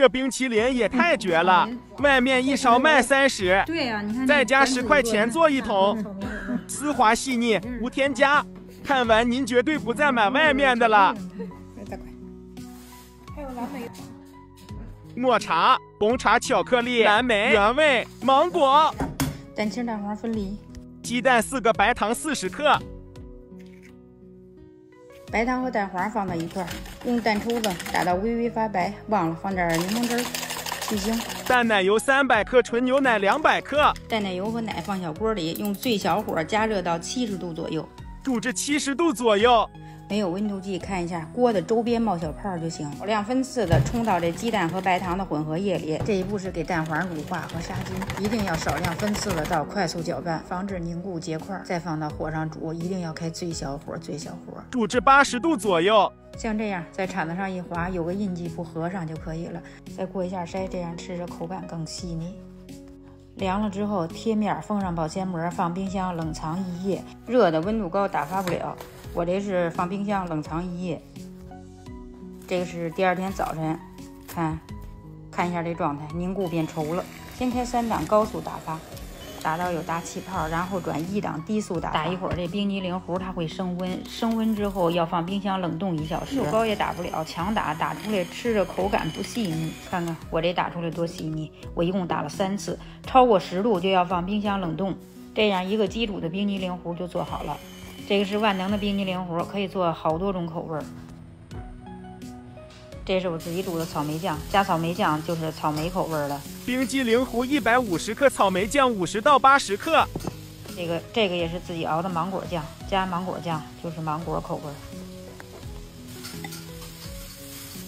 这冰淇淋也太绝了，外面一勺卖30，对呀，你看，再加10块钱做一桶，丝滑细腻，无添加。看完您绝对不再买外面的了。还有蓝莓、抹茶、红茶巧克力、蓝莓原味、芒果，蛋清蛋黄分离，鸡蛋4个，白糖40克。白糖和蛋黄放到一块儿，用蛋抽子打到微微发白，忘了放点柠檬汁儿去腥。淡奶油300克，纯牛奶200克。淡奶油和奶放小锅里，用最小火加热到70度左右，煮至70度左右。没有温度计，看一下锅的周边冒小泡就行。少量分次的冲到这鸡蛋和白糖的混合液里。这一步是给蛋黄乳化和杀菌，一定要少量分次的倒，快速搅拌，防止凝固结块。再放到火上煮，一定要开最小火，煮至80度左右。像这样，在铲子上一划，有个印记不合上就可以了。再过一下筛，这样吃着口感更细腻。凉了之后贴面，封上保鲜膜，放冰箱冷藏1夜。热的温度高打发不了，我这是放冰箱冷藏1夜。这个是第2天早晨，看一下这状态，凝固变稠了。先开3档高速打发，打到有大气泡，然后转1档低速打发。打一会儿，这冰激凌糊它会升温，升温之后要放冰箱冷冻1小时。又高也打不了，强打出来吃着口感不细腻。看看我这打出来多细腻，我一共打了3次，超过10度就要放冰箱冷冻。这样一个基础的冰激凌糊就做好了。这个是万能的冰激凌糊，可以做好多种口味。这是我自己煮的草莓酱，加草莓酱就是草莓口味的。冰激凌糊150克，草莓酱50到80克。这个也是自己熬的芒果酱，加芒果酱就是芒果口味。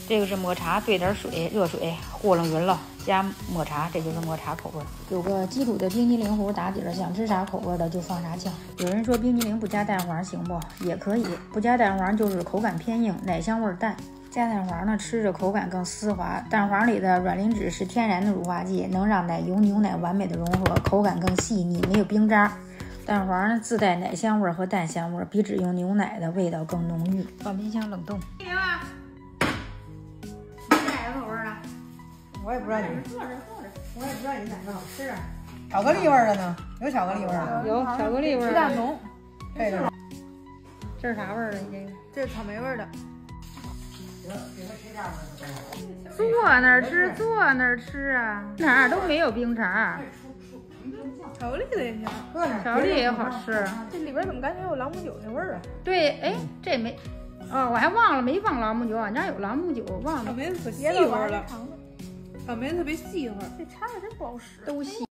这个是抹茶，兑点水，热水和弄匀了，加抹茶，这就是抹茶口味。有个基础的冰激凌糊打底儿，想吃啥口味的就放啥酱。有人说冰激凌不加蛋黄行不？也可以，不加蛋黄就是口感偏硬，奶香味淡。加蛋黄呢，吃着口感更丝滑。蛋黄里的卵磷脂是天然的乳化剂，能让奶油牛奶完美的融合，口感更细腻，没有冰渣。蛋黄呢自带奶香味和蛋香味，比只用牛奶的味道更浓郁。放冰箱冷冻。你哪个口味的？我也不知道你，我也不知道你哪个好吃啊。巧克力味的呢？有巧克力味的？有巧克力味鸡蛋浓。这个这是啥味儿的？你这是草莓味的。坐那儿吃啊，哪儿都没有冰碴。巧克力的也行，巧克力也好吃。这里边怎么感觉有朗姆酒那味儿啊？对，哎，这没，我还忘了没放朗姆酒，俺家有朗姆酒，忘了。草莓可细味了，草莓特别细味，这掺的真不好使，都细。